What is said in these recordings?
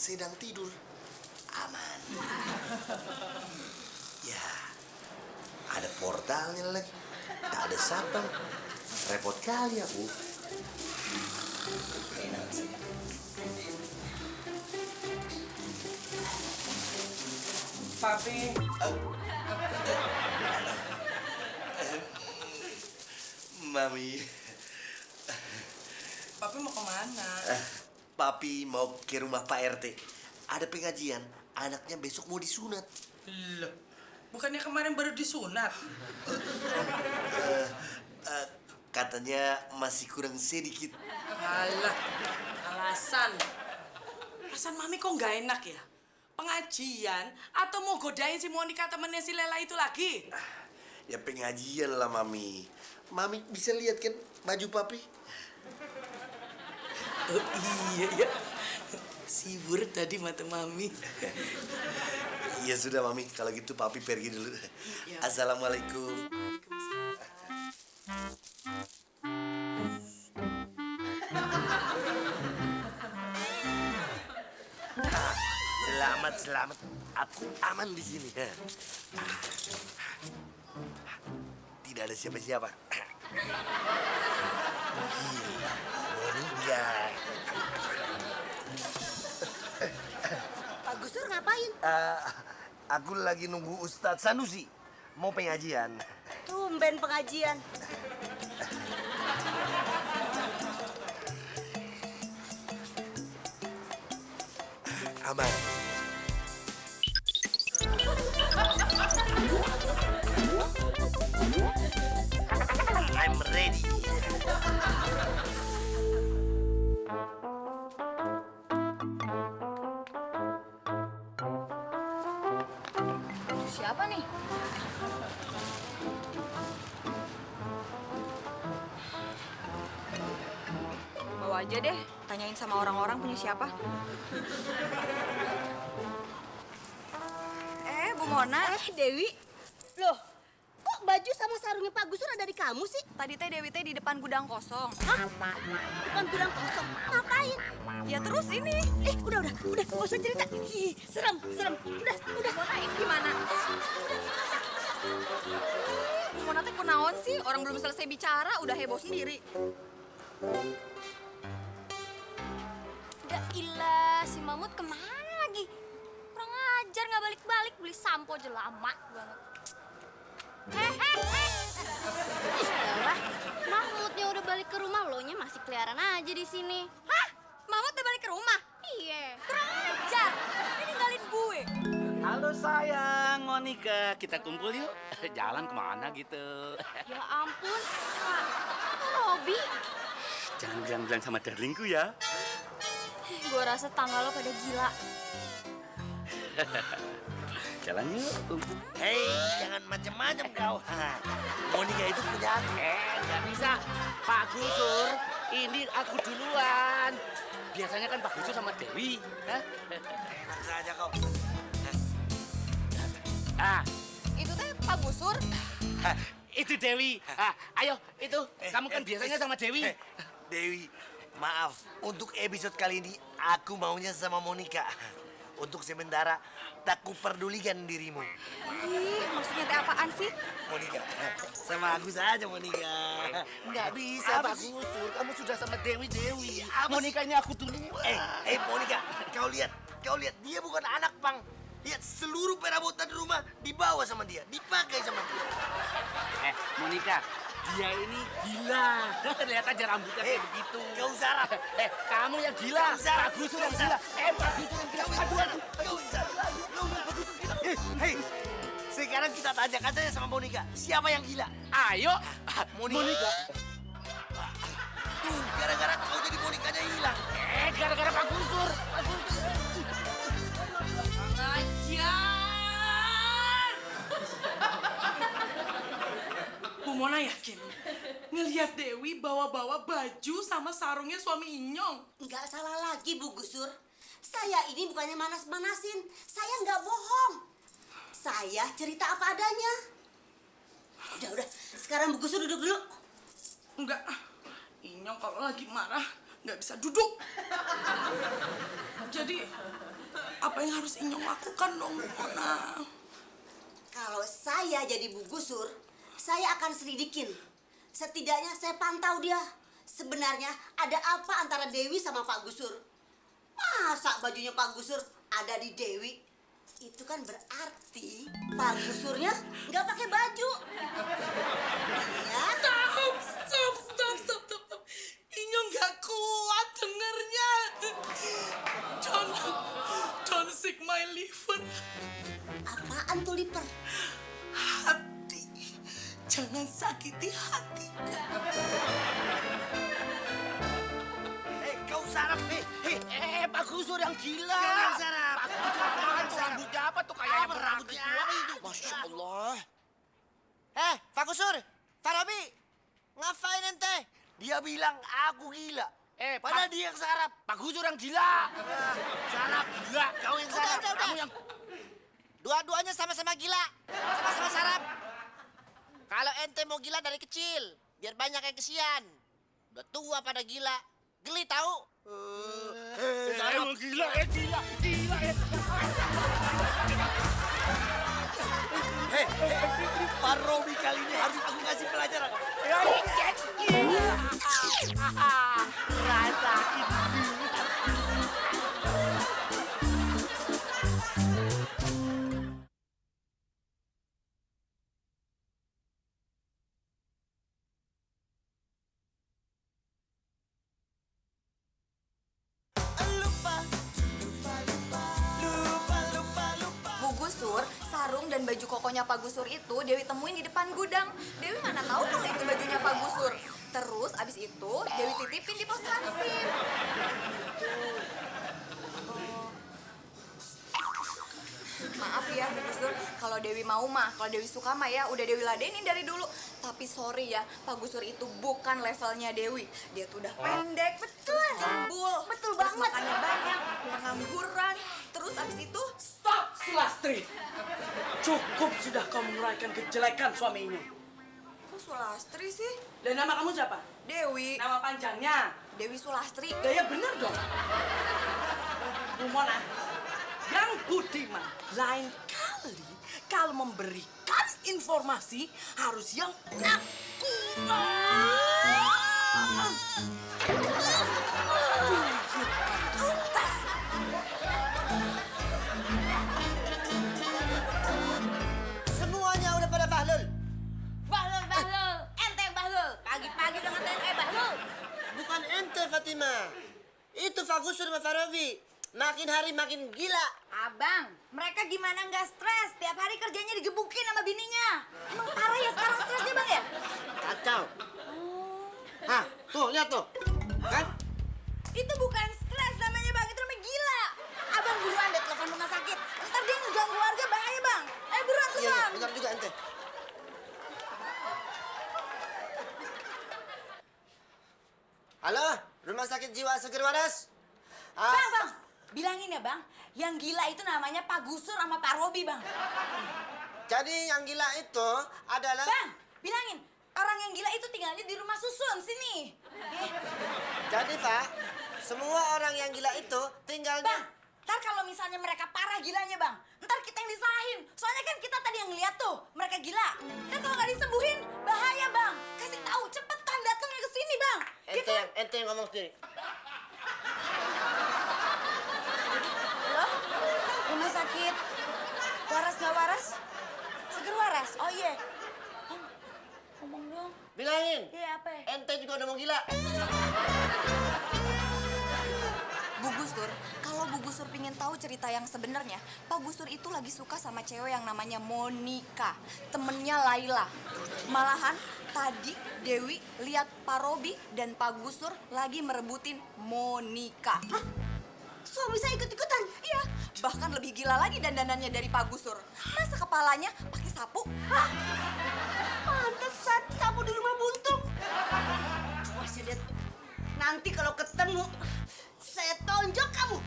sedang tidur. Aman. Ya, ada portalnya lagi. Tak ada sapam. Repot kali aku. Enak saja. Papi. Mami. Papi mau kemana? Papi mau ke rumah Pak RT. Ada pengajian. Anaknya besok mau disunat. Loh, bukannya kemarin baru disunat? Katanya masih kurang sedikit. Alah, alasan. Alasan Mami kok nggak enak ya? Pengajian atau mau godain si Monica temennya si Lela itu lagi? Ya pengajian lah, Mami. Mami bisa lihat kan baju Papi? Oh iya ya. Sibur tadi mata Mami. Iya sudah, Mami. Kalau gitu Papi pergi dulu. Ya. Assalamualaikum. Selamat. Aku aman di sini. Tidak ada siapa-siapa. Monica. Pak Gusur ngapain? Aku lagi nunggu Ustadz Sanusi. Mau pengajian. Tumben pengajian. Aman. I'm ready. Siapa nih? Bawa aja deh, tanyain sama orang-orang punya siapa. Bu Mona. Dewi. Loh, kok baju sama sarungnya Pak Gusur ada di kamu sih? Tadi teh Dewi teh di depan gudang kosong. Hah? Bukan gudang kosong. Ngapain? Ya terus ini. Udah. Gak usah cerita. Ih, serem. Udah. Mona ini gimana? Bu Mona teh kunaon sih? Orang belum selesai bicara udah heboh sendiri. Ya ilah, si Mamut kemana lagi? Kurang ajar nggak balik-balik, beli sampo aja lama banget. Yalah, Mahmudnya udah balik ke rumah, lo nya masih keliaran aja di sini. Hah? Mamut udah balik ke rumah? Iya. Kurang ajar. Ini ninggalin gue. Halo sayang, Monica, kita kumpul yuk. Jalan kemana gitu? Ya ampun, Kak, Robi. Jangan bilang-bilang sama darlingku ya. Gue rasa tanggal lo pada gila. Jalan yuk, kumpul. Hei, jangan macam-macam kau. Monica itu punya aku. Nggak bisa. Pak Gusur, ini aku duluan. Biasanya kan Pak Gusur sama Dewi. Enak saja kau. Itu teh Pak Gusur. Itu Dewi. Ayo, itu. Kamu kan biasanya sama Dewi. Dewi, maaf. Untuk episode kali ini, aku maunya sama Monica. Untuk sementara, tak kuperdulikan dirimu. Ih, maksudnya teh apaan sih? Monica, sama aku saja Monica. Nggak bisa, Pak Gusur. Kamu sudah sama Dewi. Monica ini aku duluan. Monica, kau lihat, dia bukan anak pang. Lihat seluruh perabotan rumah dibawa sama dia, dipakai sama dia. Monica, dia ini gila. Lihat aja rambutnya kayak begitu. Kau sarap. Kamu yang gila. Kau sarap. Pak Gusur yang gila. Pak Gusur yang gila. Kau sarap. Hei, sekarang kita tanyakan saja sama Monica, siapa yang gila? Ayo, Monica. Tuh, gara-gara kau jadi Monicanya hilang. Gara-gara Pak Gusur. Pengajian! Bu Mona yakin ngelihat Dewi bawa-bawa baju sama sarungnya suami Inyong. Nggak salah lagi, Bu Gusur. Saya ini bukannya manas-manasin. Saya nggak bohong. Saya cerita apa adanya. Udah. Sekarang Bu Gusur duduk dulu. Enggak, Inyong kalau lagi marah nggak bisa duduk. Jadi Apa yang harus Inyong lakukan dong, Mona? Kalau saya jadi Bu Gusur, saya akan selidikin. Setidaknya saya pantau dia. Sebenarnya ada apa antara Dewi sama Pak Gusur? Masa bajunya Pak Gusur ada di Dewi? Itu kan berarti Pak Gusurnya nggak pakai baju. Ya? Stop. Inyong nggak kuat dengernya. Don't sick my liver. Apaan tuh liper? Hati. Jangan sakiti hatiku. Kau sarap, Pak Gusur yang gila. Kau yang sarap. Pak Gusur rambutnya apa tuh kayak yang Rambutnya apa itu? Masya Allah. Pak Gusur, Pak Robi, ngapain ente? Dia bilang aku gila. Padahal Padahal dia yang sarap. Pak Gusur yang gila. Sarap gila. Kau yang sarap. Udah. Kamu yang Dua-duanya sama-sama gila, sama-sama sarap. Kalau ente mau gila dari kecil, biar banyak yang kesian. Udah tua pada gila, geli tahu? emang gila. Pak Robi kali ini harus aku kasih pelajaran. Rasain. Bu Gusur, sarung dan baju kokonya Pak Gusur itu Dewi temuin di depan gudang. Dewi mana tahu kalau itu bajunya Pak Gusur. Terus abis itu Dewi titipin di pos hansip. Maaf ya Bu Gusur, kalau Dewi mau mah, kalau Dewi suka mah ya udah Dewi ladenin dari dulu. Tapi sorry ya, Pak Gusur itu bukan levelnya Dewi. Dia tuh udah pendek, betul, jambul, betul banget. Makannya banyak, pengangguran. Terus abis itu Stop, Sulastri. Cukup sudah kau menguraikan kejelekan suaminya. kok Sulastri sih? Dan nama kamu siapa? Dewi. Nama panjangnya? Dewi Sulastri. Gaya bener dong. Bu Mona, yang budiman. Lain kali kalau memberikan informasi harus yang akurat. Semuanya udah pada bahlul. Bahlul. Ente yang bahlul. Pagi-pagi udah ngatain bahlul. Bukan ente, Fatima. Itu Pak Gusur sama Pak Robi. Makin hari makin gila. Abang, mereka gimana nggak stres? Tiap hari kerjanya digebukin sama bininya. Emang parah ya sekarang stresnya bang ya? Kacau. Hah, tuh lihat tuh. Kan? Itu bukan stres namanya bang, itu namanya gila. Abang buruan deh telepon rumah sakit. Ntar dia ngeganggu warga bahaya bang. Buruan tuh Iya, bang. bentar juga ente. Halo, Rumah Sakit Jiwa Seger Waras? Bang, bilangin ya bang, yang gila itu namanya Pak Gusur sama Pak Robi bang. Jadi yang gila itu adalah... Bang, bilangin, orang yang gila itu tinggalnya di rumah susun sini. Jadi, Pak, semua orang yang gila itu tinggalnya... Bang, ntar kalau misalnya mereka parah gilanya bang, ntar kita yang disalahin. Soalnya kan kita tadi yang ngeliat tuh, mereka gila. Dan kalau nggak disembuhin, bahaya bang. Kasih tahu, cepetan datangnya ke sini bang. Ente yang ngomong sendiri. Halo, rumah sakit. Waras nggak waras? Seger waras? Oh iya. Ngomong dong. Bilangin, Iya apa ya? ente juga udah mau gila. Bu Gusur, kalau Bu Gusur pingin tahu cerita yang sebenarnya, Pak Gusur itu lagi suka sama cewek yang namanya Monica, temennya Laila. Malahan tadi Dewi lihat Pak Robi dan Pak Gusur lagi merebutin Monica. Hah? Suami saya ikut-ikutan? Iya, bahkan lebih gila lagi dandanannya dari Pak Gusur. Masa kepalanya pakai sapu? Hah? Pantesan kamu di rumah buntung. Wah, lihat. Nanti kalau ketemu, saya tonjok kamu.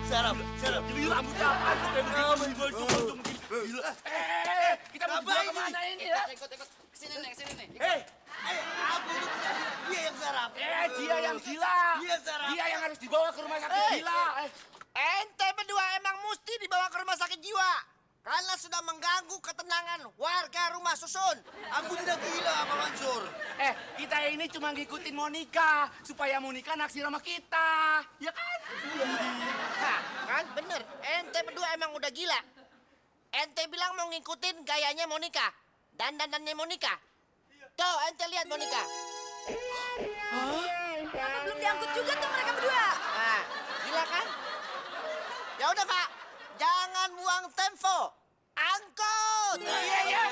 Sarap. Rambutnya apa tuh kayak begini? Gila. Kita mau Ngapain kemana ini ya? Ikut. Kesini nih. Aku itu punya Dia yang sarap. Dia yang gila. Dia sarap. Dia yang harus dibawa ke rumah sakit gila. Ente berdua emang mesti dibawa ke rumah sakit jiwa. Karena sudah mengganggu ketenangan warga rumah susun. Aku tidak gila, Pak Mansur. Kita ini cuma ngikutin Monica supaya Monica naksir sama kita. Ya kan? Hah, kan bener. Ente berdua emang udah gila. Ente bilang mau ngikutin gayanya Monica. Dandanannya Monica. Tuh, ente lihat Monica. Kenapa belum diangkut juga tuh mereka berdua? Nah, gila kan? Ya udah, Pak. Jangan buang tempo. Angkut! Iya.